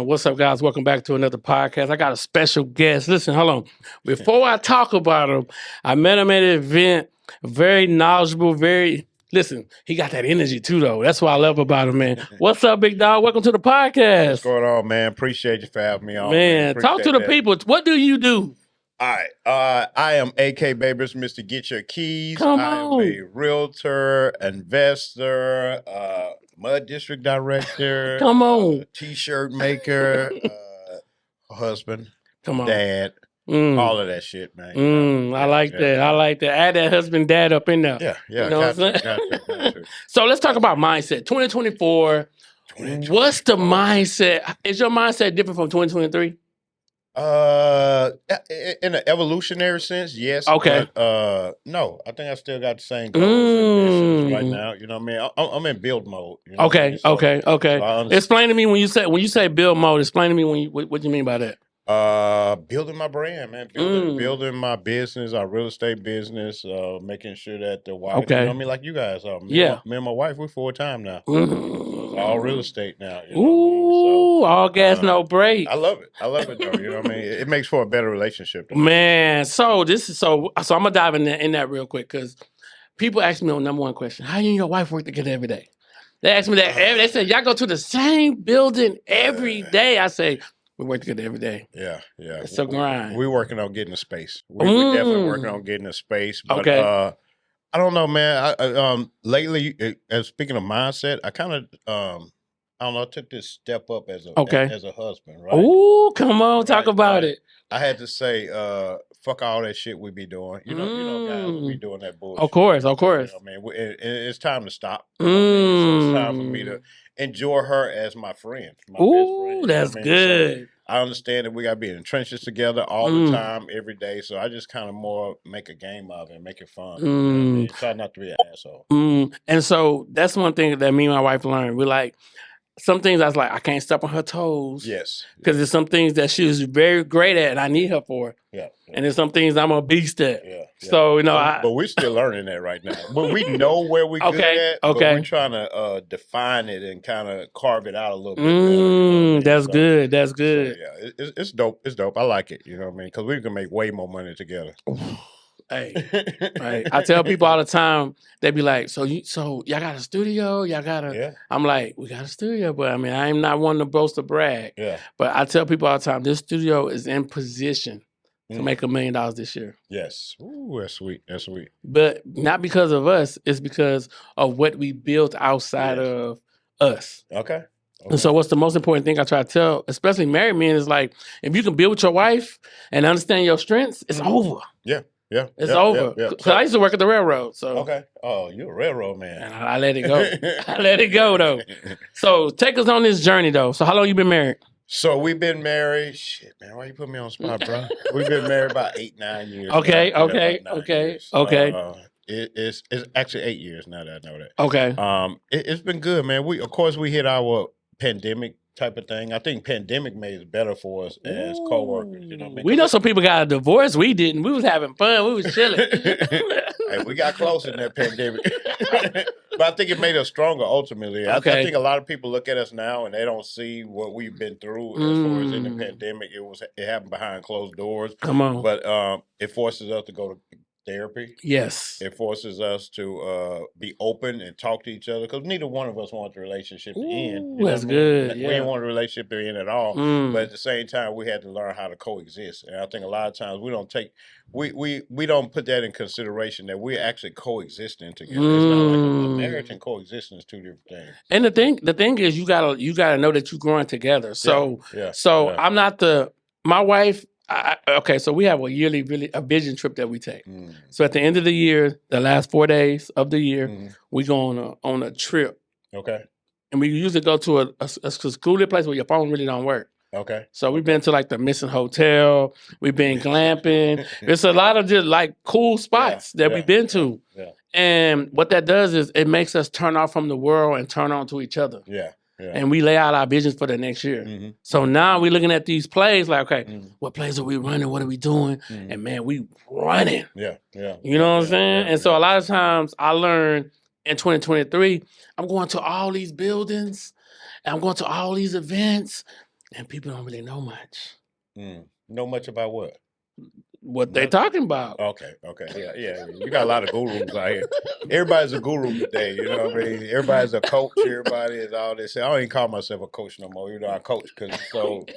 What's up, guys? Welcome back to another podcast. I got a special guest. Listen, hold on. Before I talk about him, I met him at an event. Very knowledgeable, listen, he got that energy too, though. That's what I love about him, man. What's up, big dog? Welcome to the podcast. What's going on, man? Appreciate you for having me on. Man, talk to the people. What do you do? All right. I am AK Babers, MrGetYourKeys. Come I on. am a realtor, investor, mud district director. Come on. T-shirt maker, husband, Come on. dad, all of that shit, man. I like that. I like that. Add that husband, dad up in there. Yeah. You know what I'm saying? So let's talk about mindset. 2024. What's the mindset? Is your mindset different from 2023? In an evolutionary sense, yes. Okay. But, no, I think I still got the same goals and missions right now. You know what I mean? I'm in build mode. You know Okay. what I mean? So explain to me when you say build mode. Explain to me what you mean by that. Building my brand, man. Building my business, our real estate business. Making sure that the wife, you know what I mean, like you guys are. Me and my wife, we're full-time now. So all real estate now. You know what I mean? So, all gas, no break. I love it. Though. You know what I mean? It makes for a better relationship. Though. Man, so I'm gonna dive in that real quick because people ask me on number one question: how you and your wife work together every day? They ask me that. They say y'all go to the same building every day. I say we work together every day. Yeah. It's a grind. We're working on getting a space. We're definitely working on getting a space. But I don't know, man. Lately, as speaking of mindset, I kind of I don't know, I took this step up as a husband, right? Ooh, come on, talk about it. I had to say, fuck all that shit we be doing. You know, guys, we doing that bullshit. Of course. You know, man, it's time to stop. So it's time for me to enjoy her as my friend. My Ooh, best friend, that's good. So I understand that we got to be in the trenches together all the time, every day. So I just kind of more make a game of it and make it fun. You know what I mean? Try not to be an asshole. And so that's one thing that me and my wife learned. We're like, some things I was like, I can't step on her toes. Yes. Because there's some things that she was very great at and I need her for. Yeah. And there's some things I'm a beast at. Yeah. So, but we're still learning that right now. But we know where we're good at. But we're trying to define it and kind of carve it out a little bit. That's good. That's good. So, yeah, it's dope. It's dope. I like it. You know what I mean? Because we can make way more money together. Hey, I tell people all the time, they be like, so y'all got a studio? Y'all got a... Yeah. I'm like, we got a studio, but I mean, I am not one to boast or brag. Yeah. But I tell people all the time, this studio is in position to make $1 million this year. Yes. Ooh, that's sweet. That's sweet. But not because of us, it's because of what we built outside of us. Okay. And so what's the most important thing I try to tell, especially married men, is like, if you can build with your wife and understand your strengths, it's over. Yeah. It's over. Because I used to work at the railroad. So okay. Oh, you're a railroad man. And I let it go. I let it go, though. So take us on this journey, though. So how long you been married? So we've been married. Shit, man, why you put me on the spot, bro? We've been married about 8-9 years. Okay. It's actually 8 years now that I know that. Okay. It's been good, man. We hit our pandemic type of thing. I think pandemic made it better for us as co-workers. You know what I mean? We know some people got a divorce. We didn't. We was having fun. We was chilling. Hey, we got close in that pandemic. But I think it made us stronger ultimately. I think a lot of people look at us now and they don't see what we've been through as far as in the pandemic. It happened behind closed doors. Come on. But it forces us to go to therapy. Yes. It forces us to be open and talk to each other because neither one of us wants the relationship to end. That's good. We didn't want the relationship to end at all. But at the same time, we had to learn how to coexist. And I think a lot of times we don't put that in consideration that we're actually coexisting together. It's not like a marriage and coexistence, two different things. And the thing is, you gotta know that you're growing together. So I'm not my wife. So we have a vision trip that we take. So at the end of the year, the last 4 days of the year, we go on a trip. Okay. And we usually go to a secluded place where your phone really don't work. Okay. So we've been to like the Missing Hotel. We've been glamping. It's a lot of just like cool spots that we've been to. Yeah. And what that does is it makes us turn off from the world and turn on to each other. Yeah. Yeah. And we lay out our visions for the next year. So now we're looking at these plays like, okay, what plays are we running? What are we doing? And man, we running. Yeah. You know what I'm saying? And so a lot of times I learned in 2023, I'm going to all these buildings and I'm going to all these events. And people don't really know much. Know much about what? What they talking about. Okay. Yeah. You got a lot of gurus out here. Everybody's a guru today, you know what I mean? Everybody's a coach, everybody is all this. I don't even call myself a coach no more, I coach because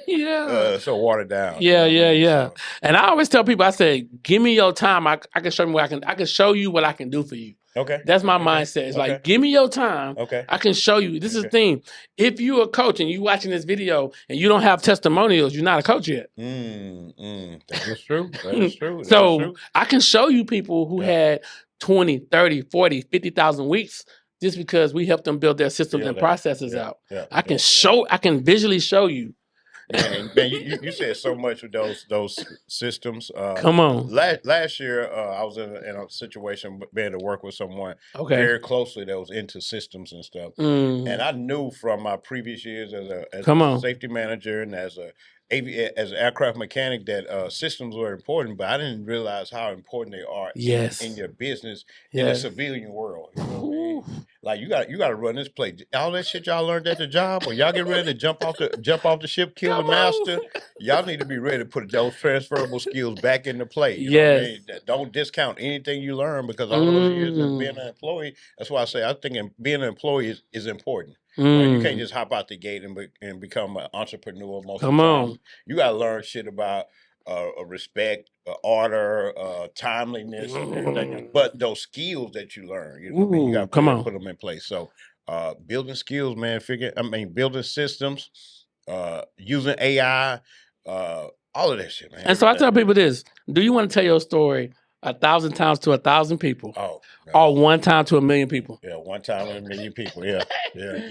it's so watered down. Yeah. So. And I always tell people, I say, give me your time. I can show you what I can show you what I can do for you. Okay. That's my mindset. It's like, give me your time. Okay. I can show you. This is the thing. If you're a coach and you watching this video and you don't have testimonials, you're not a coach yet. That is true. So I can show you people who had 20, 30, 40, 50,000 weeks just because we helped them build their systems and processes out. I can visually show you. Man, you said so much with those systems. Come on. Last year, I was in a situation being to work with someone very closely that was into systems and stuff. And I knew from my previous years as a safety manager and as an aircraft mechanic that systems were important, but I didn't realize how important they are in your business in the civilian world. You know what I mean? Like you got to run this play. All that shit y'all learned at the job, or y'all get ready to jump off the ship, kill the master. Y'all need to be ready to put those transferable skills back into play. You know what I mean? Don't discount anything you learn because all those years of being an employee. That's why I say I think being an employee is important. You can't just hop out the gate and become an entrepreneur most of the time. You got to learn shit about respect, order, timeliness, and everything. But those skills that you learn, you know what I mean? You got to put them in place. So building skills, man, building systems, using AI, all of that shit, man. And so I tell people this. Do you want to tell your story 1,000 times to 1,000 people? Or one time to 1,000,000 people? Yeah, one time to 1,000,000 people. Yeah.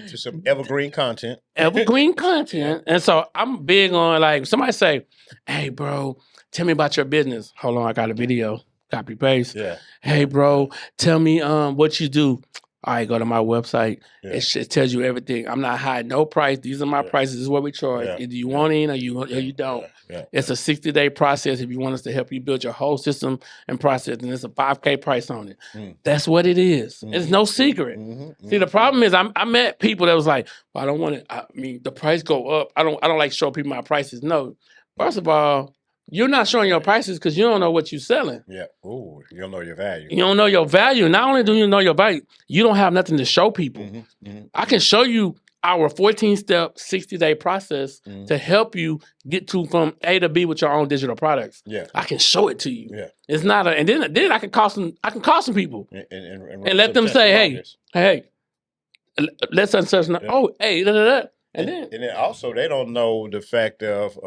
Just some evergreen content. And so I'm big on, like, somebody say, hey, bro, tell me about your business. Hold on, I got a video. Copy paste. Yeah. Hey, bro, tell me what you do. All right, go to my website. It tells you everything. I'm not hiding no price. These are my prices. This is what we charge. Either you want in or you don't. It's a 60-day process if you want us to help you build your whole system and process. And it's a $5K price on it. That's what it is. It's no secret. See, the problem is I met people that was like, well, I don't want it. I mean, the price go up. I don't like showing people my prices. No. First of all, you're not showing your prices because you don't know what you're selling. Yeah. Ooh, you don't know your value. You don't know your value. Not only do you know your value, you don't have nothing to show people. I can show you our 14-step, 60-day process to help you get from A to B with your own digital products. Yeah. I can show it to you. Yeah. It's not and then I can call some people and let them say, hey, let's uncertain. Oh, hey, And then also they don't know the fact of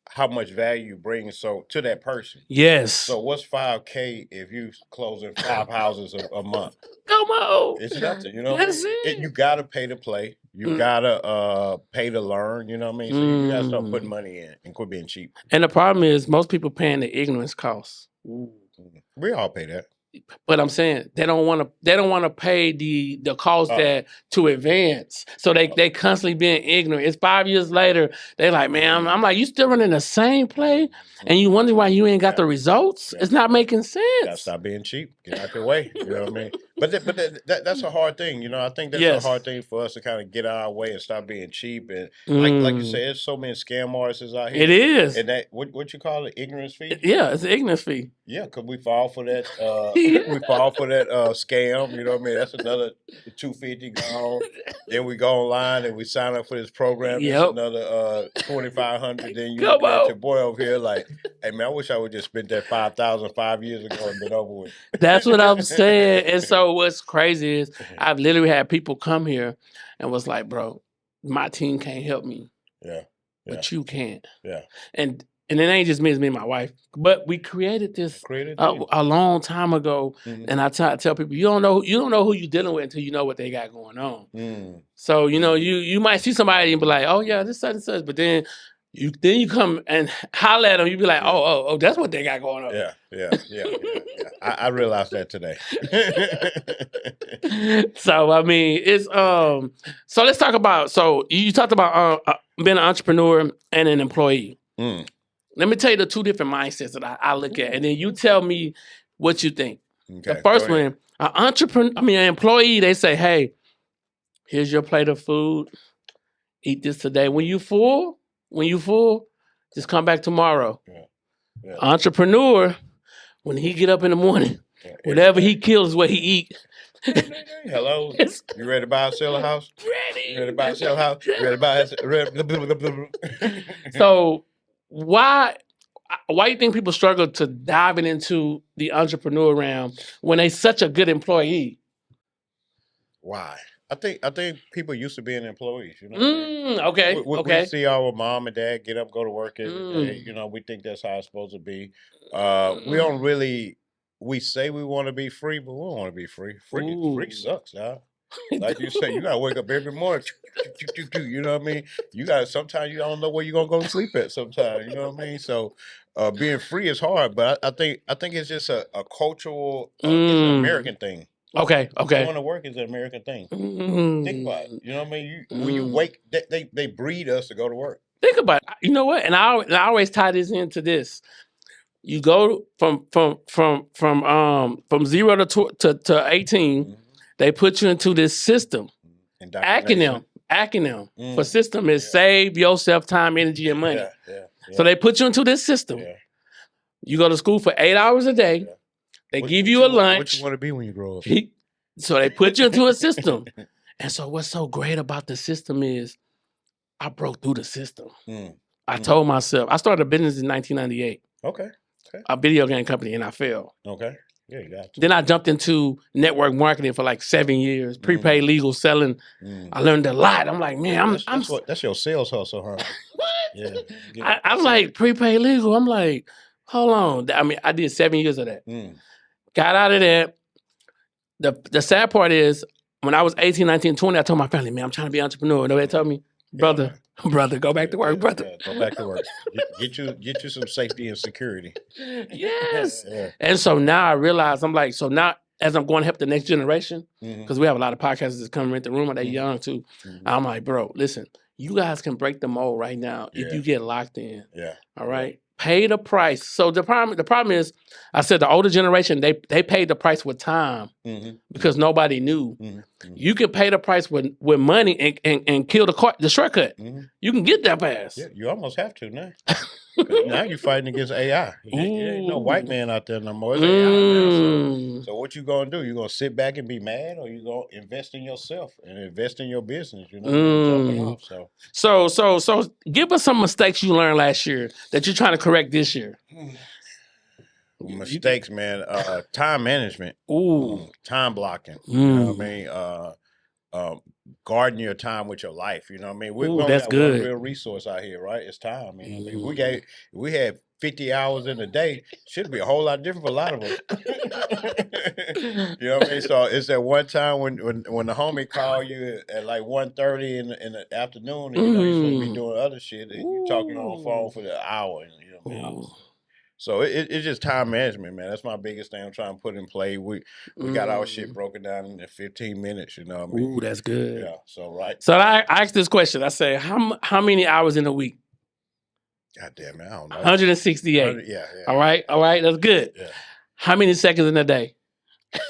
how much value brings to that person. Yes. So what's $5K if you closing 5 houses a month? Come on. It's nothing, you know. That's it. You gotta pay to play. You gotta pay to learn. You know what I mean? So you gotta start putting money in and quit being cheap. And the problem is most people paying the ignorance costs. We all pay that. But I'm saying they don't want to pay the cost that to advance. So they constantly being ignorant. It's 5 years later. They like, man, I'm like, you still running the same play, and you wonder why you ain't got the results. It's not making sense. Gotta stop being cheap. Get out your way. You know what I mean? But that's a hard thing. You know, I think that's a hard thing for us to kind of get out of our way and stop being cheap. And like you said, there's so many scam artists out here. It is. And that what you call it, ignorance fee? Yeah, it's an ignorance fee. Yeah, because we fall for that. We fall for that scam. You know what I mean? That's another $250 gone. Then we go online and we sign up for this program. That's another $2,500. Then you look at your boy over here like, hey man, I wish I would just spent that $5,000 5 years ago and been over with. That's what I'm saying. And so what's crazy is I've literally had people come here and was like, bro, my team can't help me. Yeah. But you can't. Yeah. And it ain't just me, it's me and my wife. But we created this a long time ago. And I tell people, you don't know who you're dealing with until you know what they got going on. So, you know, you might see somebody and be like, oh yeah, this such and such, but then you come and holler at them, you be like, oh, that's what they got going on. Yeah. I realized that today. So I mean, it's so let's talk about. So you talked about being an entrepreneur and an employee. Let me tell you the two different mindsets that I look at, and then you tell me what you think. Okay, the first one, an employee, they say, hey, here's your plate of food. Eat this today. When you full, when you full, just come back tomorrow. Yeah. Entrepreneur, when he get up in the morning, whatever he kills is what he eat. Hello, you ready to buy or sell a house? Ready. You ready to buy or sell a house? You ready to buy? So why do you think people struggle to diving into the entrepreneur realm when they such a good employee? Why? I think people used to being employees. You know. Okay. We see our mom and dad get up, go to work every day. You know, we think that's how it's supposed to be. We don't really. We say we want to be free, but we don't want to be free. Free sucks, dog. Like you say, you gotta wake up every morning. You know what I mean? You gotta. Sometimes you don't know where you're gonna go to sleep at. Sometimes, you know what I mean. So, being free is hard, but I think it's just a cultural, it's an American thing. Okay. Going to work is an American thing. Think about it. You know what I mean? When you wake, they breed us to go to work. Think about it. You know what? And I always tie this into this. You go from 0 to 18. They put you into this system. Acronym for system is save yourself time, energy, and money. So they put you into this system. You go to school for 8 hours a day. They give you a lunch. What you want to be when you grow up? So they put you into a system. And so what's so great about the system is I broke through the system. I told myself, I started a business in 1998. Okay. A video game company, and I failed. Okay. Yeah, you got to. Then I jumped into network marketing for like 7 years, prepaid legal selling. I learned a lot. I'm like, man, that's your sales hustle, huh? What? Yeah. I'm like, prepaid legal. I'm like, hold on. I mean, I did 7 years of that. Got out of that. The sad part is, when I was 18, 19, 20, I told my family, man, I'm trying to be an entrepreneur. Nobody told me, brother, go back to work, brother. Go back to work. Get you some safety and security. Yes. And so now I realize, I'm like, so now as I'm going to help the next generation, because we have a lot of podcasters that's coming into the room, and they're young too. I'm like, bro, listen, you guys can break the mold right now if you get locked in. All right. Pay the price. So the problem is, I said the older generation, they paid the price with time because nobody knew. You can pay the price with money and kill the shortcut. You can get that fast. Yeah, you almost have to now. Now you're fighting against AI. There ain't no white man out there no more. It's AI now. So what you gonna do? You gonna sit back and be mad, or you gonna invest in yourself and invest in your business? You know, jumping off. So give us some mistakes you learned last year that you're trying to correct this year. Mistakes, man. Time management. Time blocking. You know what I mean? Guarding your time with your life. You know what I mean? We only have one real resource out here, right? It's time. You know what I mean? We had 50 hours in a day. Should be a whole lot different for a lot of us. You know what I mean? So it's that one time when the homie call you at like 1:30 in the afternoon, and you know you're supposed to be doing other shit, and you're talking on the phone for the hour. You know what I mean? So it's just time management, man. That's my biggest thing I'm trying to put in play. We got our shit broken down in 15 minutes, you know what I mean? Ooh, that's good. Yeah, so right. So I asked this question. I say, how many hours in a week? God damn it, I don't know. 168. Yeah. All right, that's good. Yeah. How many seconds in a day?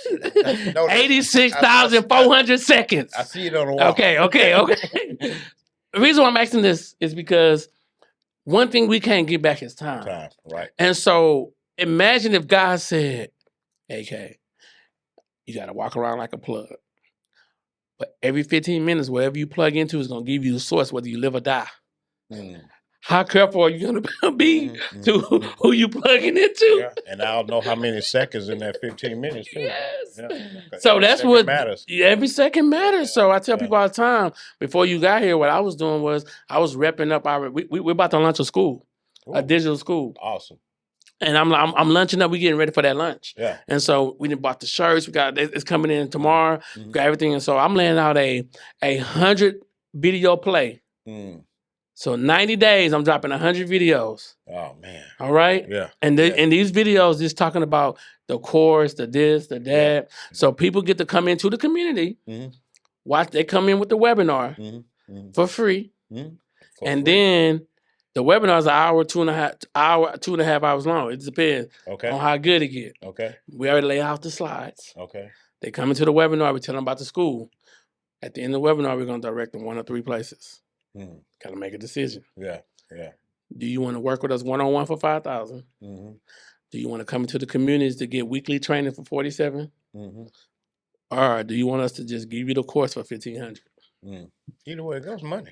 86,400 seconds. I see it on the wall. Okay. The reason why I'm asking this is because one thing we can't get back is time. Time, right. And so imagine if God said, AK, you got to walk around like a plug. But every 15 minutes, wherever you plug into is going to give you the source, whether you live or die. How careful are you going to be to who you plugging into? Yeah. And I'll know how many seconds in that 15 minutes, too. Yes. Yeah. So that's what matters. Every second matters. So I tell people all the time, before you got here, what I was doing was I was repping up we're about to launch a school, a digital school. Awesome. And I'm lunching up. We're getting ready for that lunch. Yeah. And so we done bought the shirts. It's coming in tomorrow. We got everything. And so I'm laying out a 100 video play. So 90 days, I'm dropping 100 videos. Oh, man. All right? Yeah. And these videos is talking about the course, the this, the that. Yeah. So people get to come into the community. Watch. They come in with the webinar for free. And then the webinar is an hour, 2.5 hours long. It depends on how good it gets. Okay. We already lay out the slides. Okay. They come into the webinar. We tell them about the school. At the end of the webinar, we're going to direct them 1 or 3 places. Got to make a decision. Yeah. Yeah. Do you want to work with us one-on-one for $5,000? Mm-hmm. Do you want to come into the communities to get weekly training for $47? Mm-hmm. Or do you want us to just give you the course for $1,500? Either way it goes, money.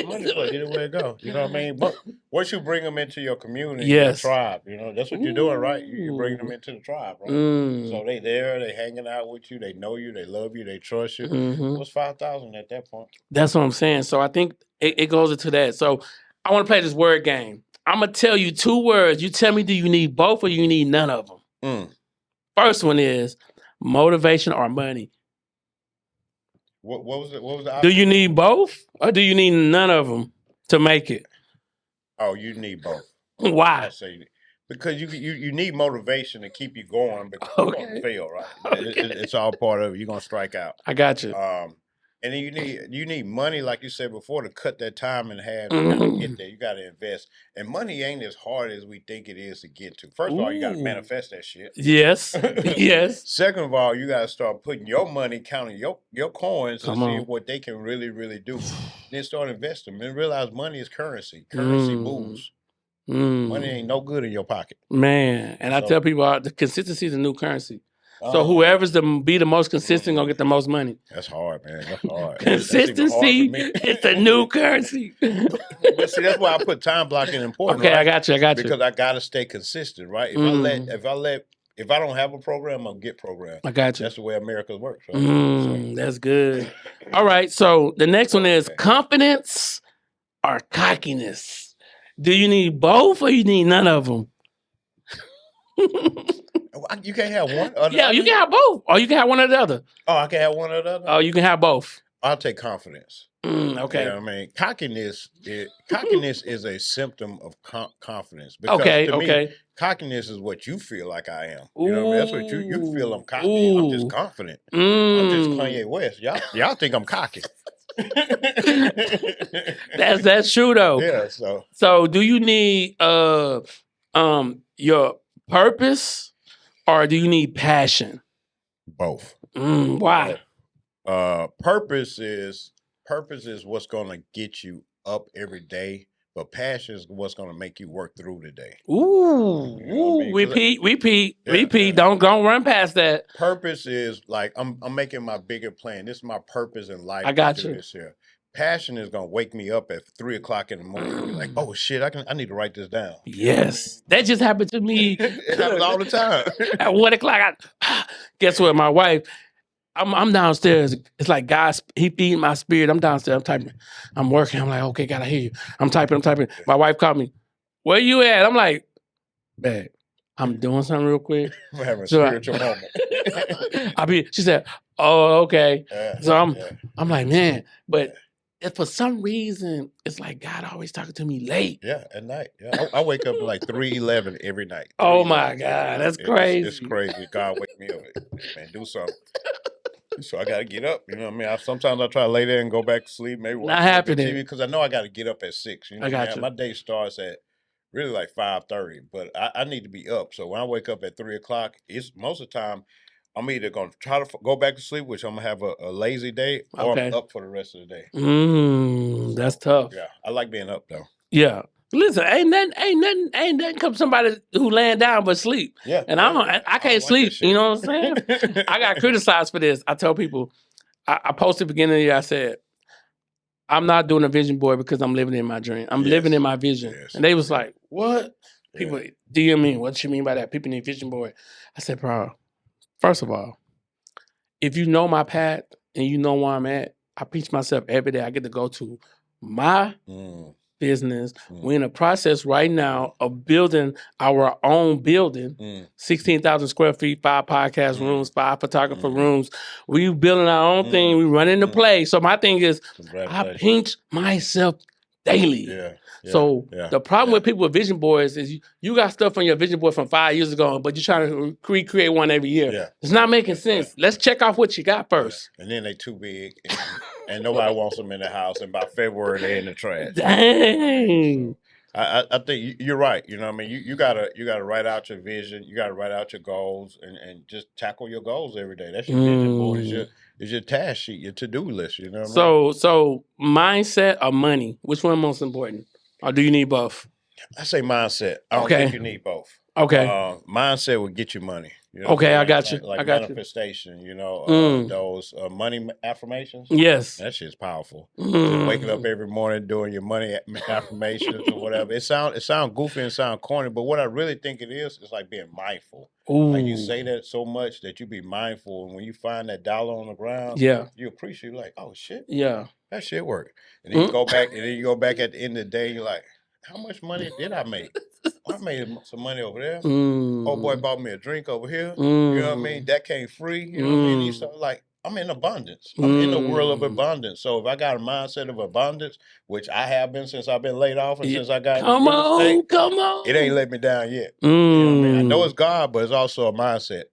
Money for either way it goes. You know what I mean? But once you bring them into your community, your tribe, that's what you're doing, right? You bring them into the tribe, right? So they there, they hanging out with you, they know you, they love you, they trust you. What's 5,000 at that point? That's what I'm saying. So I think it goes into that. So I want to play this word game. I'm gonna tell you 2 words. You tell me, do you need both or you need none of them? First one is motivation or money. What was it? What was the option? Do you need both or do you need none of them to make it? Oh, you need both. Why? I say because you need motivation to keep you going because you're gonna fail, right? It's all part of it. You're gonna strike out. I got you. And then you need money, like you said before, to cut that time in half. You gotta get there. You gotta invest. And money ain't as hard as we think it is to get to. First of all, you gotta manifest that shit. Yes. Yes. Second of all, you gotta start putting your money, counting your coins and see what they can really, really do. Then start investing and realize money is currency. Currency moves. Money ain't no good in your pocket. Man. And I tell people the consistency is a new currency. So whoever's be the most consistent gonna get the most money. That's hard, man. That's hard. Consistency is the new currency. But see, that's why I put time blocking important. Okay, right? I got you. Because I gotta stay consistent, right? If I don't have a program, I'll get programmed. I got you. That's the way America works. Right? That's good. All right. So the next one is confidence or cockiness. Do you need both or you need none of them? You can't have one. You can have both, or you can have one or the other. Oh, I can have one or the other. Oh, you can have both. I'll take confidence. Okay. You know what I mean? Cockiness is a symptom of confidence. Because to me, cockiness is what you feel like I am. You know what I mean? That's what you feel I'm cocky. I'm just confident. I'm just Kanye West. Y'all think I'm cocky. That's true though. Yeah. So do you need your purpose or do you need passion? Both. Why? Purpose is what's gonna get you up every day, but passion is what's gonna make you work through the day. Ooh, you know what I mean? Repeat. Don't run past that. Purpose is like I'm making my bigger plan. This is my purpose in life. I got you. This here. Passion is gonna wake me up at 3:00 in the morning and be like, oh shit, I need to write this down. Yes. You know what I mean? That just happened to me. It happens all the time. At 1:00, guess what? My wife, I'm downstairs. It's like God, he feeding my spirit. I'm downstairs. I'm typing. I'm working. I'm like, okay, gotta hear you. I'm typing. My wife called me. Where you at? I'm like, babe, I'm doing something real quick. I'm having a spiritual moment. She said, oh, okay. So I'm like, man, but if for some reason, it's like God always talking to me late. Yeah, at night. Yeah, I wake up at like 3:11 every night. Oh my God, that's crazy. It's crazy. God wake me up, man. Do something. So I gotta get up. You know what I mean? Sometimes I try to lay there and go back to sleep. Maybe watch not happening because I know I got to get up at 6. You know, I got you. My day starts at really like 5:30, but I need to be up. So when I wake up at 3:00, it's most of the time. I'm either going to try to go back to sleep, which I'm going to have a lazy day, or I'm up for the rest of the day. That's tough. Yeah, I like being up, though. Yeah. Listen, ain't nothing come somebody who laying down but sleep. Yeah. And I can't sleep. You know what I'm saying? I got criticized for this. I tell people, I posted beginning of the year, I said, I'm not doing a vision board because I'm living in my dream. I'm living in my vision. Yes. And they was like, what? People DM me, what you mean by that? People need vision board. I said, bro, first of all, if you know my path and you know where I'm at, I preach myself every day. I get to go to my business. We're in a process right now of building our own building, 16,000 square feet, 5 podcast rooms, 5 photographer rooms. We building our own thing. We running the play. So my thing is, I pinch myself daily. So the problem with people with vision boards is you got stuff on your vision board from 5 years ago, but you're trying to recreate one every year. It's not making sense. Let's check off what you got first. And then they too big, and nobody wants them in the house. And by February, they're in the trash. Dang. I think you're right. You know what I mean? You gotta write out your vision. You gotta write out your goals and just tackle your goals every day. That's your vision board. It's your task sheet, your to-do list. You know what I mean? So mindset or money? Which one most important? Or do you need both? I say mindset. I don't think you need both. Okay. Mindset will get you money. You know okay, I got you. Like I got manifestation, you know, those money affirmations. Yes. That shit's powerful. Just waking up every morning doing your money affirmations or whatever. It sound goofy and sound corny, but what I really think it is like being mindful. Like you say that so much that you be mindful, and when you find that dollar on the ground, you appreciate like, oh shit, that shit worked. And then you go back, at the end of the day, you're like, how much money did I make? I made some money over there. Oh boy bought me a drink over here. You know what I mean? That came free. You know what I mean? So like, I'm in abundance. I'm in the world of abundance. So if I got a mindset of abundance, which I have been since I've been laid off and since I got come on, it ain't let me down yet. You know what I mean? I know it's God, but it's also a mindset.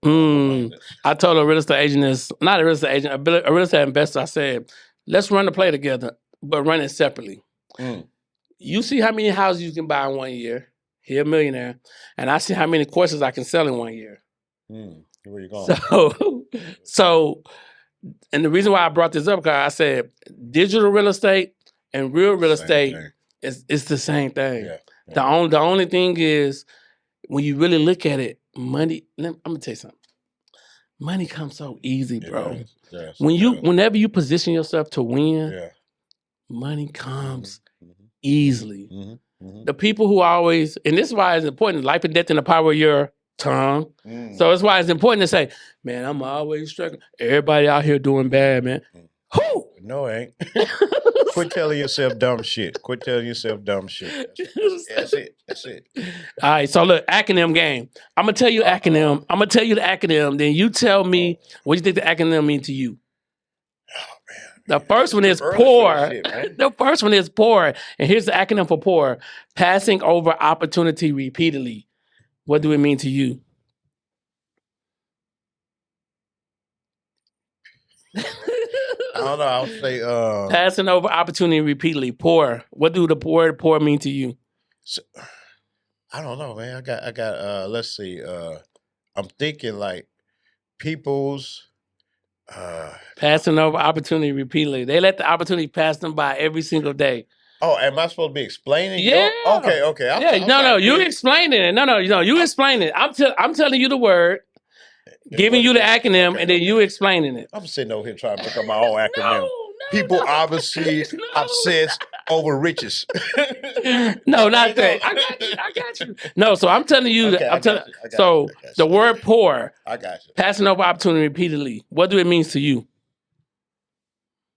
I told a real estate agent, not a real estate agent, a real estate investor. I said, let's run the play together, but run it separately. You see how many houses you can buy in 1 year. Here, Millionaire, and I see how many courses I can sell in 1 year. Where you going? So, and the reason why I brought this up because I said digital real estate and real estate is the same thing. Yeah. The only thing is when you really look at it, money. I'm gonna tell you something. Money comes so easy, bro. Yes, whenever you position yourself to win, money comes easily. The people who always, and this is why it's important, life and death in the power of your tongue. So it's why it's important to say, man, I'm always struggling. Everybody out here doing bad, man. Who? No, it ain't. Quit telling yourself dumb shit. That's it. All right, so look, acronym game. I'm going to tell you acronym. I'm going to tell you the acronym. Then you tell me what you think the acronym means to you. The first one is poor. The first one is poor. And here's the acronym for poor. Passing over opportunity repeatedly. What do it mean to you? I don't know. I'll say passing over opportunity repeatedly. Poor. What do the word poor mean to you? So, I don't know, man. I got let's see. I'm thinking like people's passing over opportunity repeatedly. They let the opportunity pass them by every single day. Oh, am I supposed to be explaining? Yeah. Okay. No, you explaining it. No, you explain it. I'm telling you the word, giving you the acronym, and then you explaining it. I'm sitting over here trying to pick up my own acronym. People obviously obsessed over riches. No, not that. I got you. No, so I'm telling you that. The word poor. I got you. Passing over opportunity repeatedly. What do it mean to you?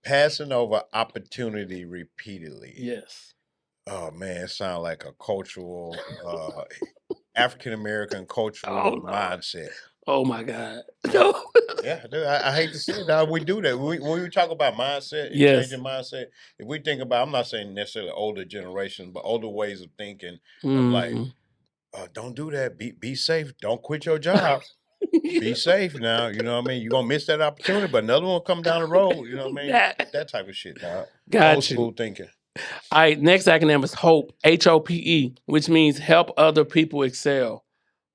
Passing over opportunity repeatedly. Yes. Oh man, it sounds like a cultural, African American cultural mindset. Oh my God. Yeah, dude, I hate to say it. Now we do that. When we talk about mindset and changing mindset, if we think about, I'm not saying necessarily older generations, but older ways of thinking, like, don't do that. Be safe. Don't quit your job. Be safe now. You know what I mean? You're going to miss that opportunity, but another one come down the road. You know what I mean? That type of shit, dog. Old school thinking. All right, next acronym is HOPE, HOPE, which means help other people excel.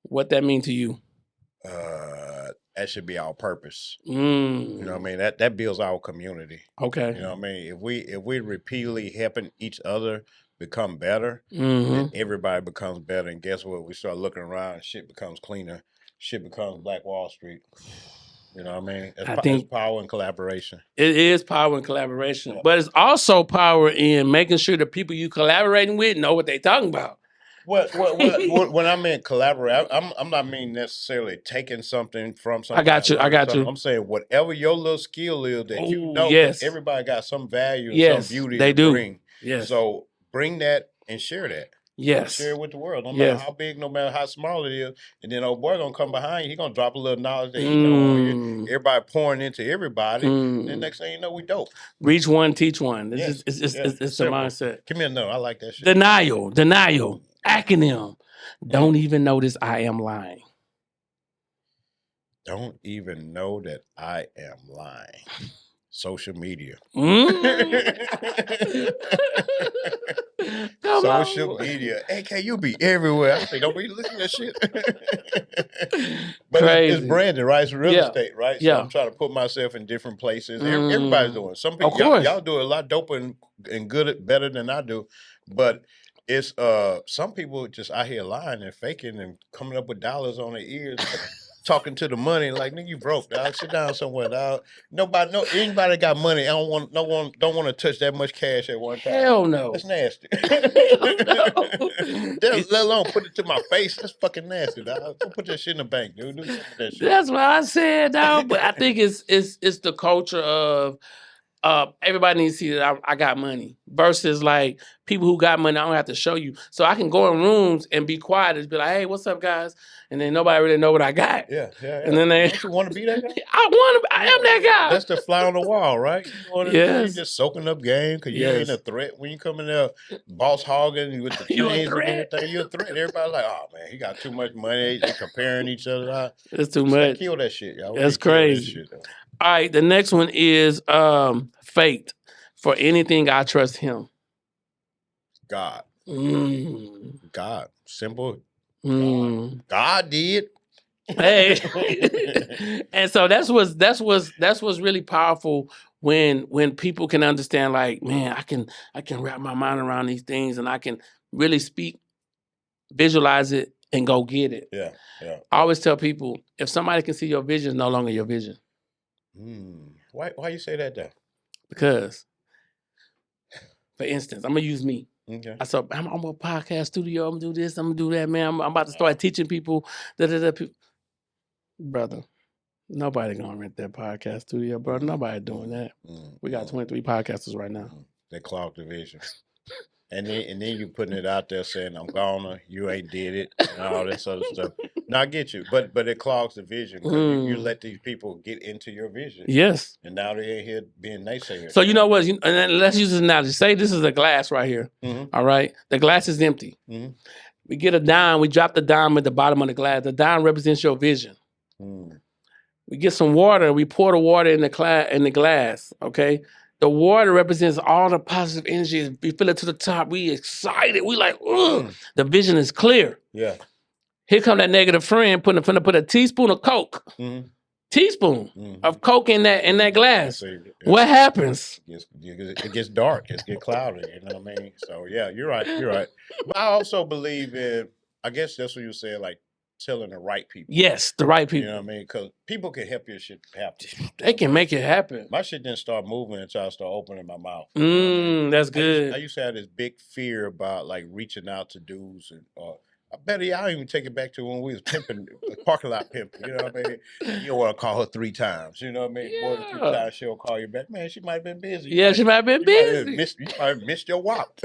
What that mean to you? That should be our purpose. You know what I mean? That builds our community. Okay. You know what I mean? If we repeatedly helping each other become better, then everybody becomes better. And guess what? We start looking around and shit becomes cleaner. Shit becomes Black Wall Street. You know what I mean? It's power and collaboration. It is power and collaboration. But it's also power in making sure the people you collaborating with know what they talking about. Well, when I mean collaborate, I'm not mean necessarily taking something from something. I got you. I'm saying whatever your little skill is that you know, everybody got some value and some beauty to bring. Yes. So bring that and share that. Yes. Share it with the world. No matter how big, no matter how small it is. And then old boy gonna come behind you. He gonna drop a little knowledge that he know on you. Everybody pouring into everybody. And then next thing you know, we dope. Reach one, teach one. It's the mindset. Give me a no. I like that shit. Denial. Acronym. Don't even notice I am lying. Don't even know that I am lying. Social media. Social media. AK, you be everywhere. I say, don't be listening to that shit. But it's branding, right? It's real estate, right? So I'm trying to put myself in different places. Everybody's doing it. Some people, y'all do it a lot doper and good, better than I do. But It's some people just out here lying and faking and coming up with dollars on their ears, talking to the money like, nigga, you broke, dog. Sit down somewhere, dog. Anybody got money, don't want to touch that much cash at one time. Hell no. That's nasty. Hell no. Let alone put it to my face. That's fucking nasty, dog. Don't put that shit in the bank, dude. Do something with that shit. That's what I said, dog. But I think it's the culture of everybody needs to see that I got money versus like people who got money, I don't have to show you. So I can go in rooms and be quiet and be like, hey, what's up, guys? And then nobody really know what I got. Yeah. And then don't you want to be that guy? I am that guy. That's the fly on the wall, right? Yes. You just soaking up game because you ain't a threat. When you come in there, boss hogging with the chains and everything, you're a threat. Everybody's like, oh man, he got too much money. They're comparing each other out. It's too much. Kill that shit, y'all. That's crazy. All right, the next one is fate. For anything, I trust him. God. Mm. God. Simple. Mm. God did. Hey. And so that's what's really powerful when people can understand, like, man, I can wrap my mind around these things and I can really visualize it and go get it. Yeah. I always tell people, if somebody can see your vision, it's no longer your vision. Why you say that though? Because, for instance, I'm gonna use me. Okay. I said, I'm a podcast studio. I'm gonna do this. I'm gonna do that, man. I'm about to start teaching people. Brother, nobody gonna rent that podcast studio, bro. Nobody doing that. We got 23 podcasters right now. They clogged the vision. And then you putting it out there saying, I'm gonna, you ain't did it, and all this other stuff. Now I get you, but it clogs the vision because you let these people get into your vision. Yes. And now they're here being naysayers. So you know what? And then let's use this analogy. Say this is a glass right here. All right? The glass is empty. We get a dime. We drop the dime at the bottom of the glass. The dime represents your vision. We get some water. We pour the water in the glass. Okay? The water represents all the positive energy. We fill it to the top. We excited. We like, the vision is clear. Yeah. Here come that negative friend finna put a teaspoon of Coke. Teaspoon of Coke in that glass. What happens? It gets dark. It gets cloudy. You know what I mean? So yeah, you're right. But I also believe in, I guess that's what you said, like telling the right people. Yes, the right people. You know what I mean? Because people can help your shit happen. They can make it happen. My shit didn't start moving until I started opening my mouth. That's good. I used to have this big fear about like reaching out to dudes and I bet y'all even take it back to when we was pimping, parking lot pimping. You know what I mean? You don't want to call her 3 times. You know what I mean? More than 3 times she'll call you back. Man, she might have been busy. Yeah, she might have been busy. You might have missed your WAP.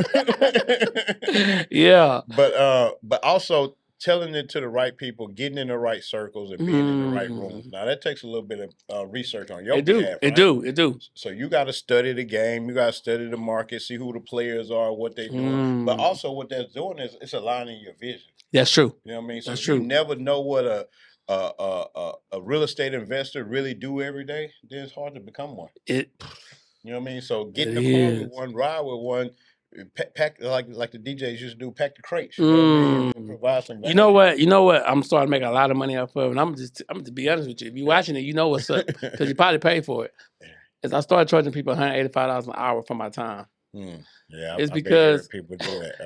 Yeah. But also telling it to the right people, getting in the right circles, and being in the right rooms. Now that takes a little bit of research on your behalf. It do. So you got to study the game. You got to study the market, see who the players are, what they're doing. But also what that's doing is it's aligning your vision. That's true. You know what I mean? So that's true. You never know what a real estate investor really do every day. Then it's hard to become one. You know what I mean? So get in the car with one, ride with one. Pack like the DJs used to do, pack the crates. You know what I mean? Provide some value. You know what? I'm starting to make a lot of money off of it. And I'm to be honest with you. If you're watching it, you know what's up because you probably paid for it. As I started charging people $185 an hour for my time. Yeah, it's because people do that.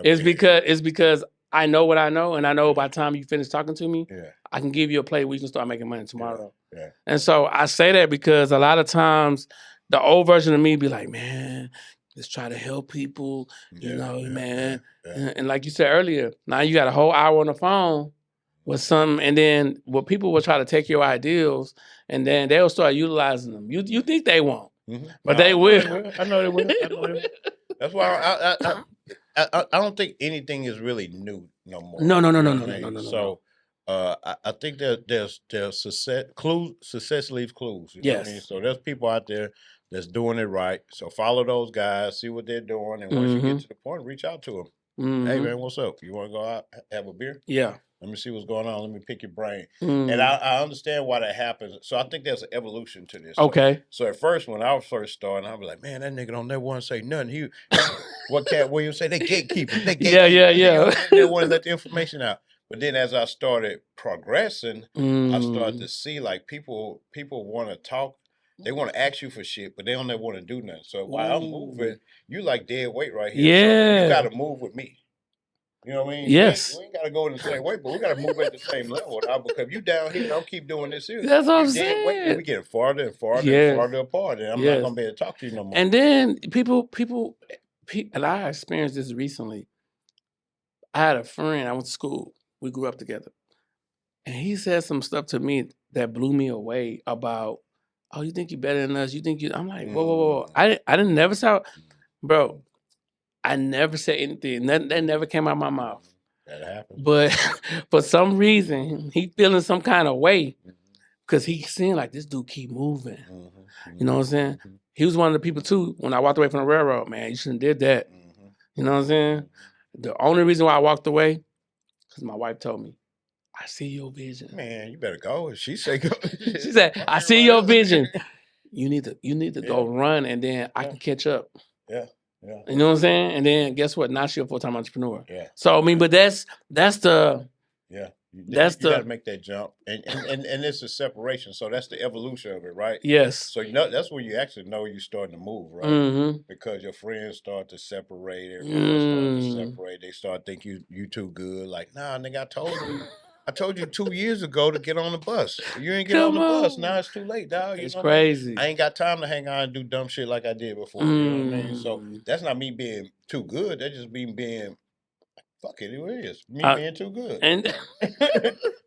It's because I know what I know, and I know by the time you finish talking to me, I can give you a play where you can start making money tomorrow. Yeah. And so I say that because a lot of times the old version of me be like, man, let's try to help people, man. Yeah. And like you said earlier, now you got a whole hour on the phone with some, and then people will try to take your ideals, and then they'll start utilizing them. You think they won't, but they will. I know they will. That's why I don't think anything is really new no more. No. So I think there's success leaves clues. You know what I mean? So there's people out there that's doing it right. So follow those guys, see what they're doing, and once you get to the point, reach out to them. Hey man, what's up? You want to go out, have a beer? Yeah. Let me see what's going on. Let me pick your brain. And I understand why that happens. So I think there's an evolution to this. Okay. So at first, when I was first starting, I was like, man, that nigga don't never want to say nothing. What Cat Williams say? They gatekeepers. Yeah. They want to let the information out. But then as I started progressing, I started to see like people want to talk. They want to ask you for shit, but they don't ever want to do nothing. So while I'm moving, you like dead weight right here. Yeah. So you got to move with me. You know what I mean? Yes. We ain't got to go in the same way, but we got to move at the same level now. Because if you down here, don't keep doing this here. That's what I'm saying. We getting farther and farther and farther apart, and I'm not gonna be able to talk to you no more. And then people, and I experienced this recently. I had a friend. I went to school. We grew up together, and he said some stuff to me that blew me away about, oh, you think you're better than us? You think you? I'm like, whoa. I didn't never say, bro. I never said anything. That never came out of my mouth. That happens. But for some reason, he feeling some kind of way because he seeing like this dude keep moving. You know what I'm saying? He was one of the people too. When I walked away from the railroad, man, you shouldn't have did that. You know what I'm saying? The only reason why I walked away, because my wife told me, I see your vision. Man, you better go. She said, go. She said, I see your vision. You need to go run, and then I can catch up. Yeah. You know what I'm saying? And then guess what? Now she's a full-time entrepreneur. Yeah. So I mean, but that's the you got to make that jump, and it's a separation. So that's the evolution of it, right? Yes. So that's when you actually know you're starting to move, right? Because your friends start to separate. They start thinking you too good. Like, nah, nigga, I told you 2 years ago to get on the bus. You ain't get on the bus. Now it's too late, dog. It's crazy. I ain't got time to hang out and do dumb shit like I did before. You know what I mean? So that's not me being too good. That's just being fuck it, it is. Me being too good. And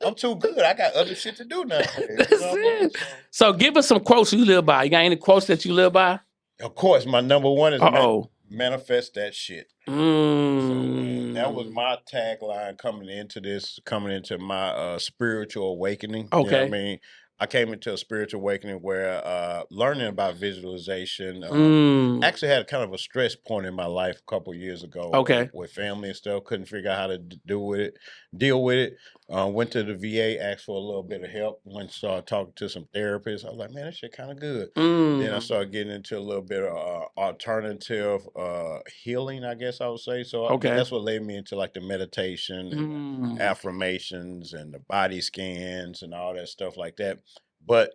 I'm too good. I got other shit to do now. That's it. So give us some quotes you live by. You got any quotes that you live by? Of course, my number one is manifest that shit. So, that was my tagline coming into my spiritual awakening. Okay. You know what I mean? I came into a spiritual awakening where learning about visualization actually had kind of a stress point in my life a couple of years ago. Okay. With family and stuff. Couldn't figure out how to deal with it. Went to the VA, asked for a little bit of help. Went and started talking to some therapists. I was like, man, that shit kind of good. Then I started getting into a little bit of alternative healing, I guess I would say. So that's what led me into like the meditation and affirmations and the body scans and all that stuff like that. But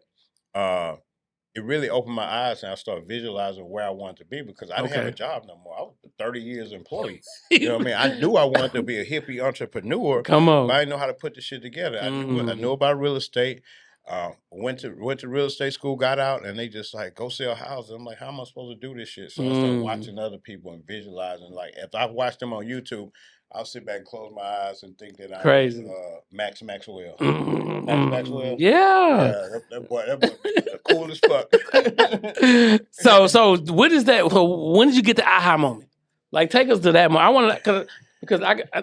it really opened my eyes, and I started visualizing where I wanted to be because I didn't have a job no more. I was a 30 years employee. You know what I mean? I knew I wanted to be a hippie entrepreneur. Come on. But I didn't know how to put the shit together. I knew about real estate. Went to real estate school, got out, and they just like, go sell houses. I'm like, how am I supposed to do this shit? So I started watching other people and visualizing. Like, if I watched them on YouTube, I'll sit back and close my eyes and think that I'm Max Maxwell. Max Maxwell? Yeah. That boy cool as fuck. So what is that? When did you get the aha moment? Like, take us to that moment. I want to, because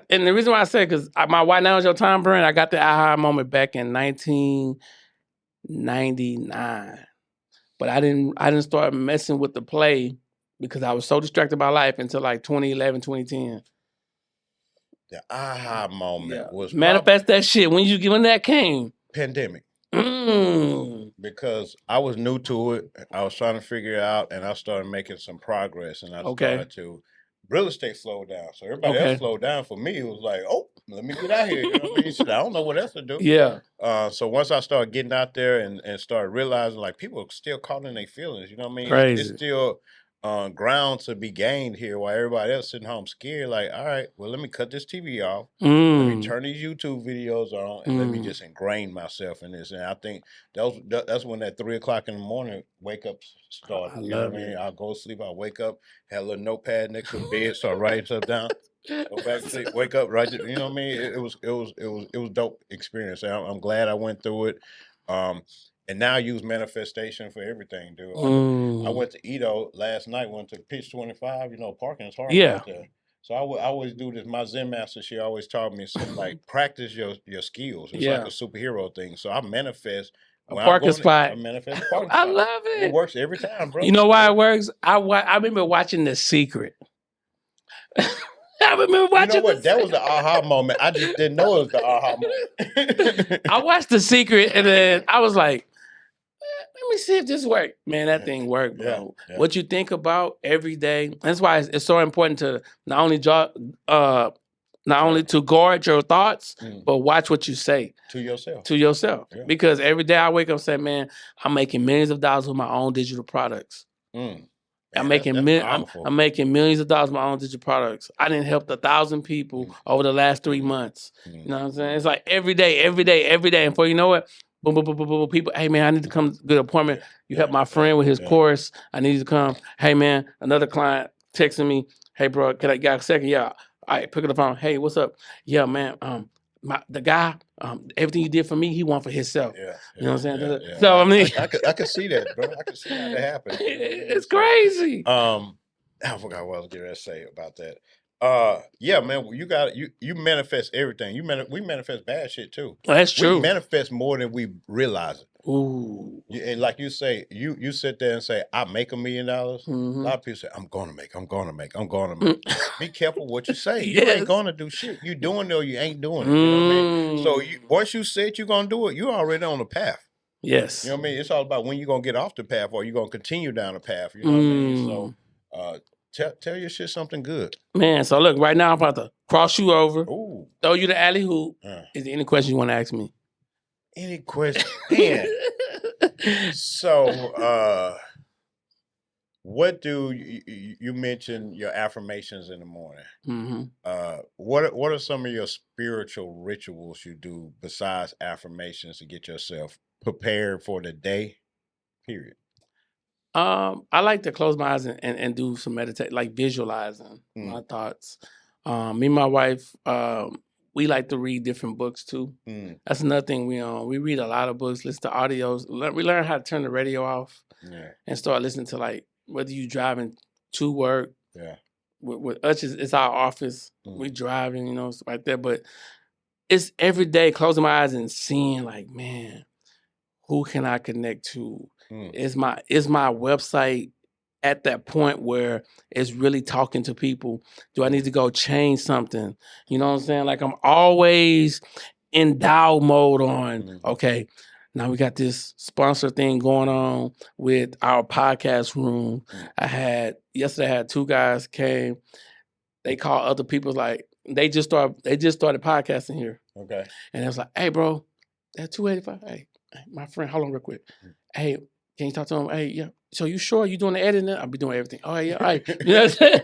and the reason why I say, because my Why Now Is Your Time brand, I got the aha moment back in 1999. But I didn't start messing with the play because I was so distracted by life until like 2011, 2010. The aha moment was manifest that shit. When that came? Pandemic. Because I was new to it. I was trying to figure it out, and I started making some progress, and I started to real estate slowed down. So everybody else slowed down. For me, it was like, oh, let me get out here. You know what I mean? I don't know what else to do. Yeah. So once I started getting out there and started realizing like people are still caught in their feelings, you know what I mean? Crazy. It's still ground to be gained here while everybody else sitting home scared. Like, all right, well, let me cut this TV off. Let me turn these YouTube videos on, and let me just ingrain myself in this. And I think that's when that 3 o'clock in the morning wake up started. You know what I mean? I'll go to sleep, I'll wake up, have a little notepad next to the bed, start writing stuff down. Go back to sleep, wake up, right? You know what I mean? It was dope experience. I'm glad I went through it. And now I use manifestation for everything, dude. I went to Edo last night, went to Pitch 25, parking is hard out there. So I always do this. My Zen master, she always taught me something like practice your skills. It's like a superhero thing. So I manifest a parking spot. I manifest a parking I spot. love it. It works every time, bro. You know why it works? I remember watching The Secret. I remember watching. You know what? That was the aha moment. I just didn't know it was the aha moment. I watched The Secret, and then I was like, let me see if this worked. Man, that thing worked, bro. Yeah. What you think about every day. That's why it's so important to not only to guard your thoughts, but watch what you say. To yourself. Yeah. Because every day I wake up and say, man, I'm making millions of dollars with my own digital products. I'm making millions of dollars with my own digital products. I didn't help 1,000 people over the last 3 months. You know what I'm saying? It's like every day. And before you know it, boom, boom, boom, boom, boom. People, hey man, I need to come to get an appointment. You help my friend with his course. I need you to come. Hey man, another client texting me. Hey bro, can I get a second? Yeah. All right, pick up the phone. Hey, what's up? Yeah, man. The guy, everything you did for me, he want for himself. You know what I'm saying? So I mean, I could see that, bro. I could see how that happened. It's crazy. I forgot what I was going to say about that. Yeah, man. You manifest everything. We manifest bad shit too. That's true. We manifest more than we realize it. Ooh. And like you say, you sit there and say, I make $1 million. A lot of people say, I'm gonna make. Be careful what you say. You ain't gonna do shit. You doing it or you ain't doing it. You know what I mean? So once you said you're gonna do it, you're already on the path. Yes. You know what I mean? It's all about when you're gonna get off the path or you're gonna continue down the path. You know what I mean? So tell your shit something good. Man, so look, right now I'm about to cross you over. Ooh. Throw you the alley hoop. Is there any question you want to ask me? Any question? Man. So, what do you mentioned your affirmations in the morning? What are some of your spiritual rituals you do besides affirmations to get yourself prepared for the day? Period. I like to close my eyes and do some meditate, like visualizing my thoughts. Me and my wife, we like to read different books too. That's another thing we read a lot of books, listen to audios. We learn how to turn the radio off and start listening to, like, whether you driving to work. Yeah. With us, it's our office. We driving, you know, stuff like that. But it's every day closing my eyes and seeing, like, man, who can I connect to? Is my website at that point where it's really talking to people? Do I need to go change something? You know what I'm saying? Like, I'm always in dial mode on, okay, now we got this sponsor thing going on with our podcast room. Yesterday I had 2 guys came. They called other people, like, they just started podcasting here. Okay. And it was like, hey bro, that 285, hey, my friend, hold on real quick. Hey, can you talk to him? Hey, yeah. So you sure you doing the editing? I'll be doing everything. Oh yeah, all right. You know what I'm saying?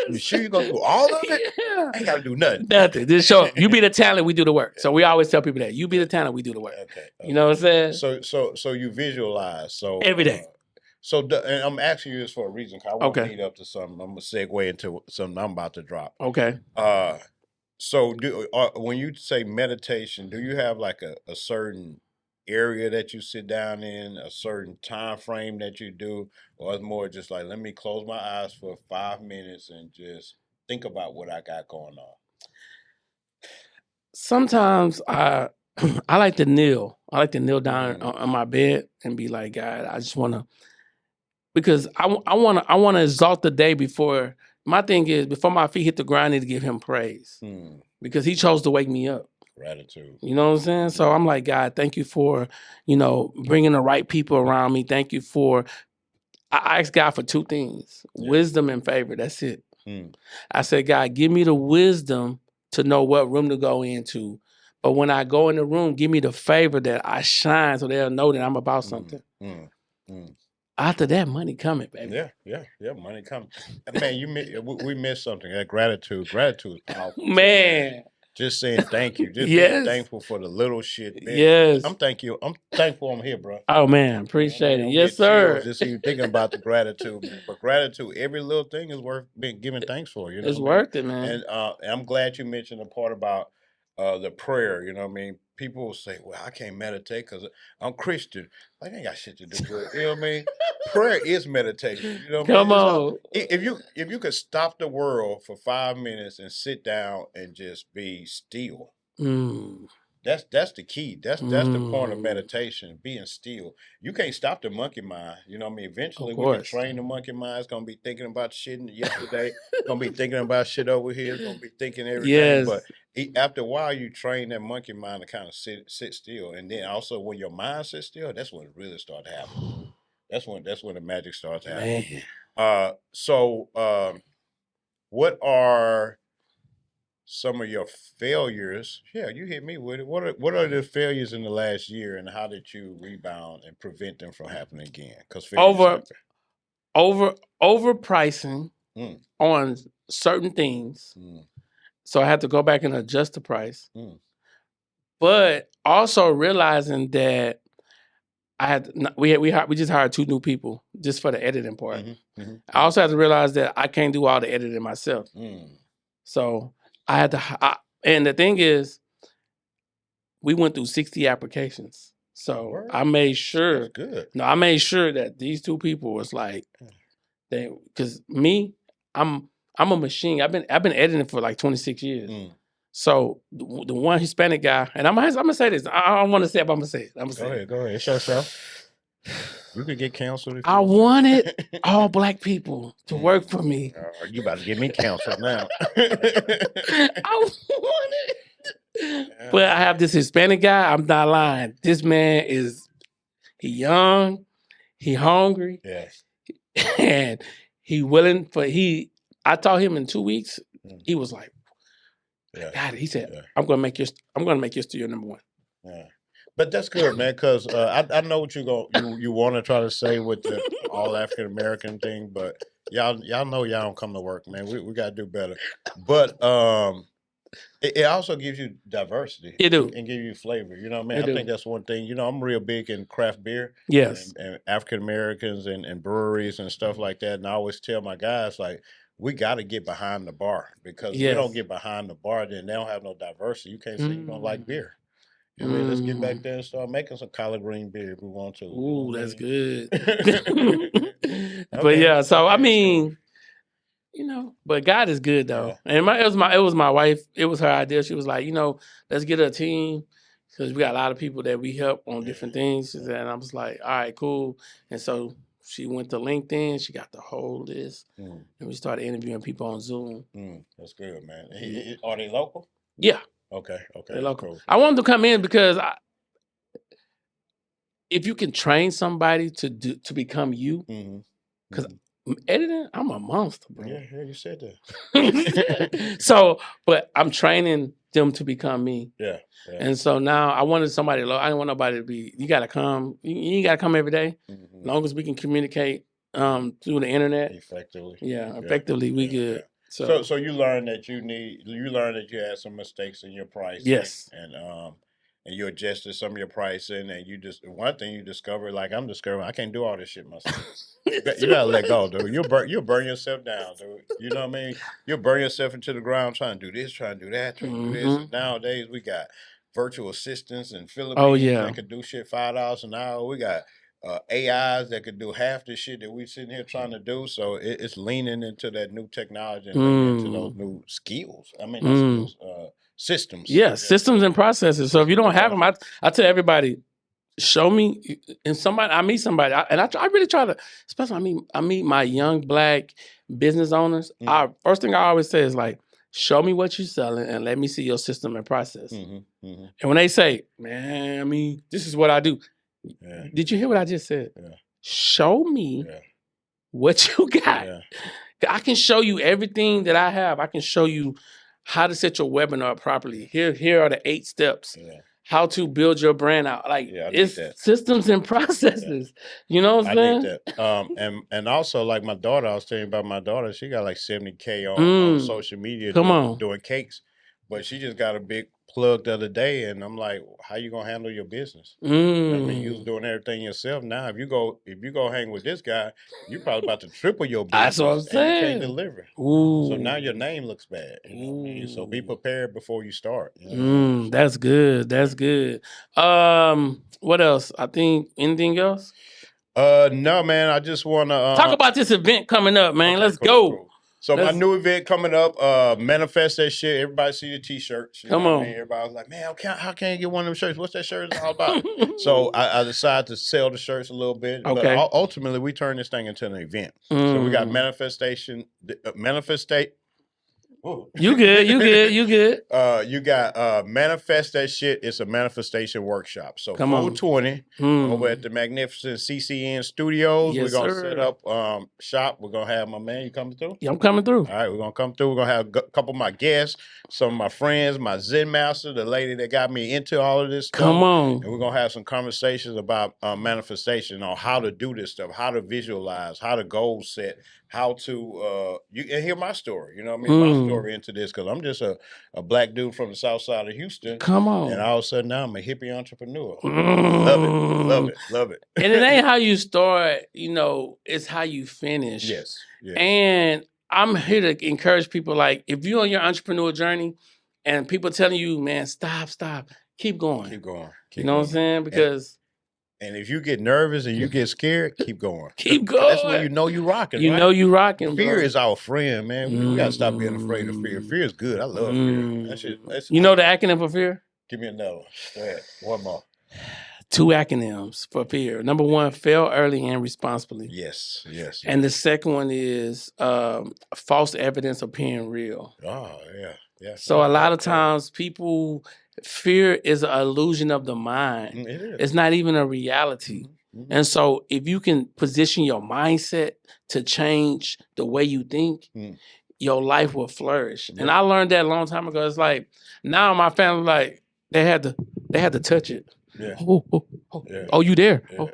You sure you gonna do all of it? Yeah. I ain't gotta do nothing. Nothing. Just show you be the talent, we do the work. So we always tell people that. You be the talent, we do the work. Okay. You know what I'm saying? So you visualize. So every day. And I'm asking you this for a reason, because I want to lead up to something. I'm gonna segue into something I'm about to drop. Okay. So when you say meditation, do you have like a certain area that you sit down in, a certain time frame that you do, or it's more just like, let me close my eyes for 5 minutes and just think about what I got going on? Sometimes I like to kneel. I like to kneel down on my bed and be like, God, I just want to, because I want to exalt the day before. My thing is, before my feet hit the ground, I need to give him praise because he chose to wake me up. Gratitude. You know what I'm saying? So I'm like, God, thank you for, bringing the right people around me. Thank you for, I asked God for 2 things, wisdom and favor. That's it. I said, God, give me the wisdom to know what room to go into. But when I go in the room, give me the favor that I shine so they'll know that I'm about something. After that, money coming, baby. Yeah, money coming. Man, we missed something. That gratitude is powerful. Man. Just saying thank you. Just being thankful for the little shit. Man. Yes. I'm thankful I'm here, bro. Oh, man. Appreciate it. Yes, sir. Just you thinking about the gratitude, man. But gratitude, every little thing is worth being giving thanks for. You know, it's worth it, man. And I'm glad you mentioned the part about the prayer. You know what I mean? People will say, well, I can't meditate because I'm Christian. Like, I ain't got shit to do with it. You know what I mean? Prayer is meditation. You know what I mean? Come on. If you could stop the world for 5 minutes and sit down and just be still. That's the key. That's the point of meditation, being still. You can't stop the monkey mind. You know what I mean? Eventually, we can train the monkey mind. It's going to be thinking about shit yesterday. It's going to be thinking about shit over here. It's going to be thinking everything. Yes. But after a while, you train that monkey mind to kind of sit still. And then also when your mind sits still, that's when it really starts to happen. That's when the magic starts to happen. Man. What are some of your failures? Yeah, you hit me with it. What are the failures in the last year, and how did you rebound and prevent them from happening again? Because overpricing on certain things. So I had to go back and adjust the price. But also realizing that we just hired 2 new people just for the editing part. I also had to realize that I can't do all the editing myself. So I had to, and the thing is, we went through 60 applications. So I made sure. That's good. No, I made sure that these 2 people was like, because me, I'm a machine. I've been editing for like 26 years. So the one Hispanic guy, and I'm gonna say this. I don't want to say it, but I'm gonna say it. Go ahead. It's yourself. You could get canceled. I wanted all Black people to work for me. You about to get me canceled now. I wanted. But I have this Hispanic guy. I'm not lying. This man he young, he hungry, and he willing for I taught him in 2 weeks. He was like, "God," he said, "I'm gonna make your studio number 1." Yeah. But that's good, man, because I know what you want to try to say with the all African American thing, but y'all know y'all don't come to work, man. We gotta do better. But it also gives you diversity. It do. And give you flavor. You know what I mean? I think that's one thing. You know, I'm real big in craft beer. Yes. And African Americans and breweries and stuff like that. And I always tell my guys, like, we got to get behind the bar, because if we don't get behind the bar, then they don't have no diversity. You can't say you don't like beer. You know, let's get back there and start making some collard green beer if we want to. Ooh, that's good. But yeah, so I mean, you know, but God is good though. And it was my wife. It was her idea. She was like, you know, let's get a team, because we got a lot of people that we help on different things. And I was like, all right, cool. And so she went to LinkedIn. She got the whole list, and we started interviewing people on Zoom. That's good, man. Are they local? Yeah. Okay. They're local. Cool. I wanted to come in because if you can train somebody to become you, because editing, I'm a monster, bro. Yeah, you said that. So, but I'm training them to become me. Yeah. And so now I wanted somebody. I didn't want nobody to be. You got to come. You ain't got to come every day. As long as we can communicate through the internet effectively. Yeah, effectively, we good. Yeah. So you learned that you had some mistakes in your pricing. Yes. And you adjusted some of your pricing, and one thing you discovered, like I'm discovering, I can't do all this shit myself. You gotta let go, dude. You'll burn yourself down, dude. You know what I mean? You'll burn yourself into the ground trying to do this, trying to do that, trying to do this. And nowadays we got virtual assistants in Philippines that could do shit $5 an hour. We got AIs that could do half the shit that we sitting here trying to do. So it's leaning into that new technology and leaning into those new skills. I mean, not skills, systems. Yeah, systems and processes. So if you don't have them, I tell everybody, show me. And I meet somebody, and I really try to, especially I meet my young Black business owners. First thing I always say is like, show me what you're selling and let me see your system and process. And when they say, man, this is what I do. Yeah. Did you hear what I just said? Yeah. Show me what you got. Yeah. I can show you everything that I have. I can show you how to set your webinar properly. Here are the 8 steps. Yeah. How to build your brand out. Like it's systems and processes. Yeah. You know what I'm saying? I need that. And also like my daughter, I was telling you about my daughter. She got like 70K on social media doing cakes, but she just got a big plug the other day, and I'm like, how you gonna handle your business? I mean, you was doing everything yourself. Now if you go hang with this guy, you probably about to triple your business. That's what I'm saying. You can't deliver. So now your name looks bad. You know what I mean? So be prepared before you start. You know? That's good. That's good. What else? I think anything else? No, man. I just wanna talk about this event coming up, man. Okay, Let's go. Cool. So my new event coming up, manifest that shit. Everybody see the t-shirts. Come on. Everybody was like, man, how can I get one of them shirts? What's that shirt all about? So I decided to sell the shirts a little bit. Okay. But ultimately, we turn this thing into an event. So we got You good. You got Manifest That Shit. It's a manifestation workshop. So Come 420 over at the magnificent CCN Studios. Yes, we're going to sir. set up shop. We're going to have my man. You coming through? Yeah, I'm coming through. All right, we're going to come through. We're going to have a couple of my guests, some of my friends, my Zen master, the lady that got me into all of this stuff. Come on. And we're going to have some conversations about manifestation, on how to do this stuff, how to visualize, how to goal set, how to and hear my story. You know what I mean? My story into this, because I'm just a black dude from the south side of Houston. Come on. And all of a sudden now I'm a hippie entrepreneur. Love it. And it ain't how you start, it's how you finish. Yes. And I'm here to encourage people, like, if you're on your entrepreneurial journey and people telling you, man, stop, keep going. You know what I'm saying? Because... And if you get nervous and you get scared, keep going. Keep going. That's when you know you're rocking. You know you're rocking. Fear is our friend, man. We gotta stop being afraid of fear. Fear is good. I love fear. You know the acronym for fear? Give me another one. Go ahead. One more. 2 acronyms for fear. Number 1, fail early and responsibly. Yes. And the second one is false evidence appearing real. Oh, yeah. So a lot of times fear is an illusion of the mind. It is. It's not even a reality. Mm-hmm. And so if you can position your mindset to change the way you think, your life will flourish. Yeah. And I learned that a long time ago. It's like, now my family, like, they had to touch it. Yeah. Oh, you there? Yeah.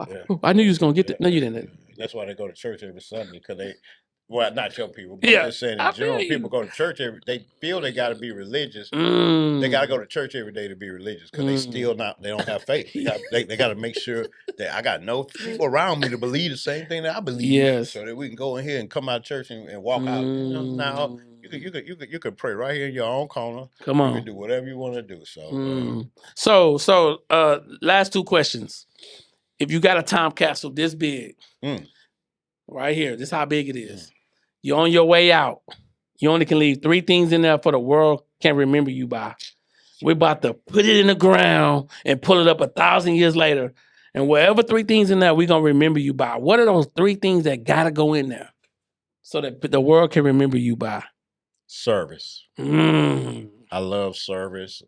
I knew you was going to get that. No, you didn't. That's why they go to church every Sunday, because not your people, but I'm just saying in general, people go to church they feel they got to be religious. They got to go to church every day to be religious, because they don't have faith. They got to make sure that I got no people around me to believe the same thing that I believe. Yes. So that we can go in here and come out of church and walk out. Now you could pray right here in your own corner. Come on. You can do whatever you want to do. So last 2 questions. If you got a time capsule this big, right here, this is how big it is. You're on your way out. You only can leave 3 things in there for the world can remember you by. We're about to put it in the ground and pull it up 1,000 years later. And whatever 3 things in there, we're going to remember you by. What are those 3 things that got to go in there so that the world can remember you by? Service. I love service.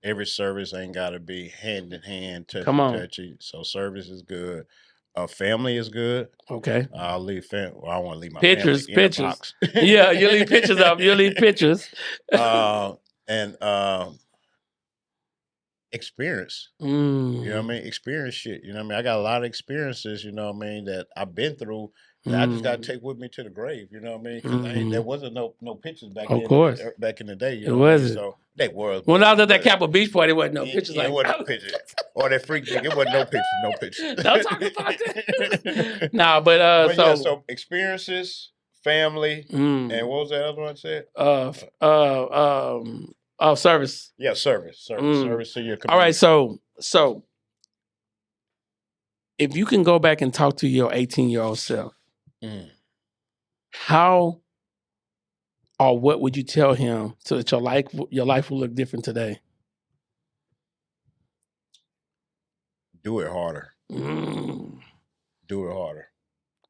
Every service ain't got to be hand in hand, touchy. So service is good. Family is good. Okay. I'll leave family. Well, I want to leave my pictures. family in a box. Yeah, you leave pictures up. You leave pictures. And experience. You know what I mean? Experience shit. You know what I mean? I got a lot of experiences, you know what I mean, that I've been through that I just got to take with me to the grave. You know what I mean? 'Cause there wasn't no pictures back then. Of course. Back in the day. You know it wasn't. So they were. When I was at that Capitol Beach party, there wasn't no pictures. It wasn't no pictures. Or that freak thing. It wasn't no pictures. Don't talk about that. Nah, but so experiences, family, and what was that other one I said? Service. Yeah, service to your community. All right, so if you can go back and talk to your 18-year-old self, how or what would you tell him so that your life will look different today? Do it harder. Do it harder.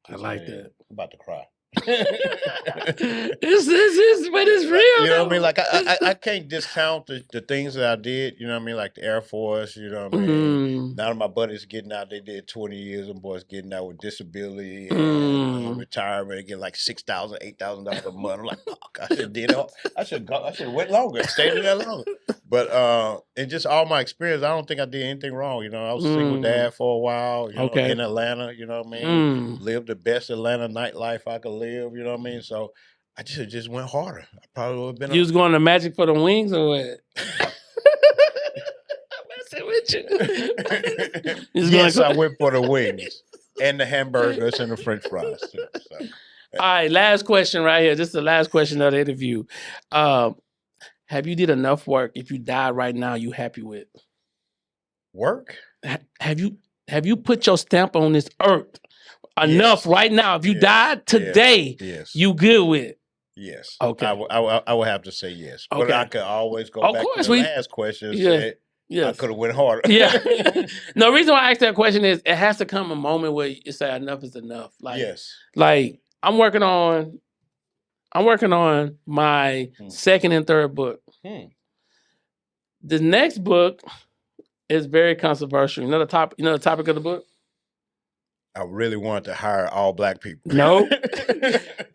I like that. I'm about to cry. This is, but it's real. You know what I mean? Like I can't discount the things that I did. You know what I mean? Like the Air Force. You know what I mean? None of my buddies getting out. They did 20 years. And boys getting out with disability and retirement. They get like $6,000, $8,000 a month. I'm like, fuck, I should did it. I should have went longer. Stayed in there longer. But and just all my experience, I don't think I did anything wrong. You know, I was a single dad for a while. You know, in Atlanta. You know what I mean? Lived the best Atlanta nightlife I could live, you know what I mean? So I just went harder. I probably would have been. You was going to Magic for the wings or what? I'm messing with you. Yes, I went for the wings and the hamburgers and the French fries too. So. All right, last question right here. This is the last question of the interview. Have you did enough work? If you died right now, you happy with work? Have you put your stamp on this earth? Enough right now. If you died today, you good with? Yes. Okay. I would have to say yes. Okay. But I could always go back to the last question and say, I could have went harder. Yeah. No, the reason why I asked that question is it has to come a moment where you say enough is enough. Like, like I'm working on I'm working on my second and third book. The next book is very controversial. You know the topic of the book? I really wanted to hire all black people. No.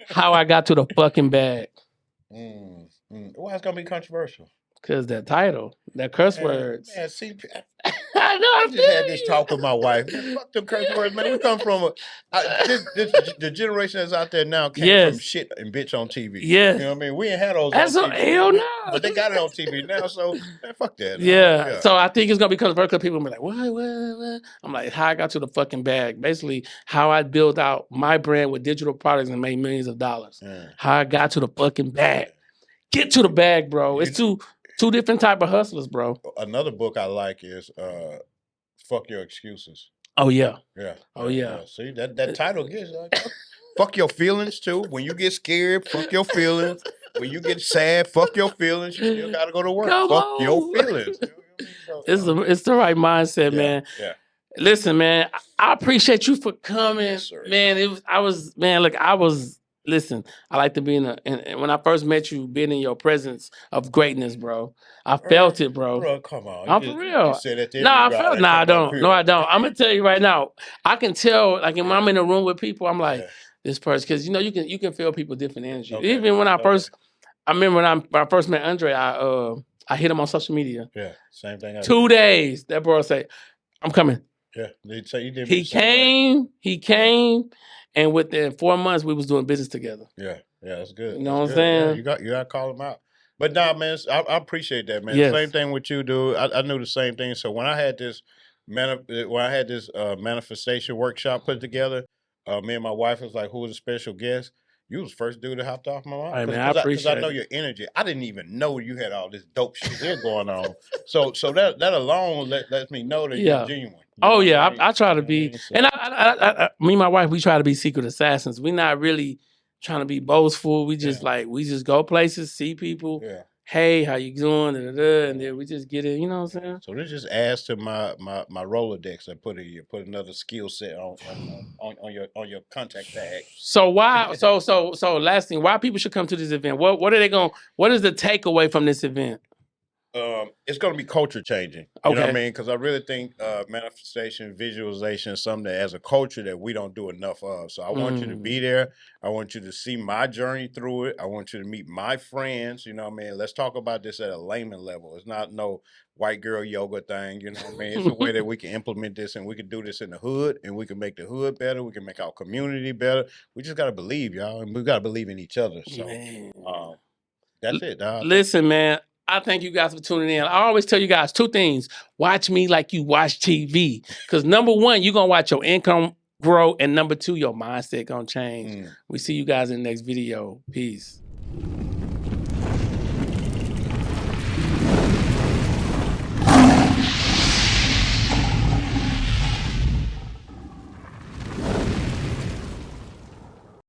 How I got to the fucking bag. Why it's gonna be controversial? Because that title, that curse words. Man, see, I just had this talk with my wife. Man, fuck them curse words, man. We come from the generation that's out there now came from shit and bitch on TV. Yes. You know what I mean? We ain't had those that's on TV. Hell no. But they got it on TV now, so man, fuck that. Yeah. So I think it's gonna be controversial because people will be like, what? I'm like, how I got to the fucking bag. Basically, how I built out my brand with digital products and made millions of dollars. How I got to the fucking bag. Get to the bag, bro. It's two different type of hustlers, bro. Another book I like is Fuck Your Excuses. Oh, yeah. Yeah. Oh, yeah. See, that title gets fuck your feelings, too. When you get scared, fuck your feelings. When you get sad, fuck your feelings. You still got to go to work. Fuck your feelings. It's the right mindset, man. Yeah. Listen, man, I appreciate you for coming. Yes, man, listen, I like to be and when I first met you, being in your presence of greatness, bro. I felt it, bro. Bro, come on. I'm for real. You said that I felt. I don't. No, I don't. I'm gonna tell you right now. I can tell, like, when I'm in a room with people, I'm like, this person, because you can feel people different energy. Okay. Even when I remember when I first met Andre, I hit him on social media. Yeah, same thing. 2 days. That bro say, I'm coming. Yeah, they say you did. He came, and within 4 months we was doing business together. Yeah, that's good. You know what I'm saying? Yeah, you got to call him out. But nah, man, I appreciate that, man. Yes. Same thing with you, dude. I knew the same thing. So when I had this manifestation workshop put together, me and my wife was like, "Who was a special guest?" You was the first dude that hopped off my mind. I appreciate because I know your energy. I didn't even know you had all this dope shit here going on. So that alone lets me know that you're genuine. I try to be, and I, me and my wife, we try to be secret assassins. We're not really trying to be boastful. We just we just go places, see people. Yeah. Hey, how you doing? And then we just get it. You know what I'm saying? So this just adds to my Rolodex. I put another skill set on your contact tag. So why? So last thing, why people should come to this event? What are they going? What is the takeaway from this event? It's going to be culture changing. You know what I mean? Because I really think manifestation, visualization is something that as a culture that we don't do enough of. So I want you to be there. I want you to see my journey through it. I want you to meet my friends. You know what I mean? Let's talk about this at a layman level. It's not no white girl yoga thing. You know what I mean? It's a way that we can implement this, and we can do this in the hood, and we can make the hood better. We can make our community better. We just got to believe, y'all, and we got to believe in each other. So that's it, dog. Listen, man. I thank you guys for tuning in. I always tell you guys 2 things. Watch me like you watch TV. Because number 1, you're going to watch your income grow. And number 2, your mindset going to change. We see you guys in the next video. Peace.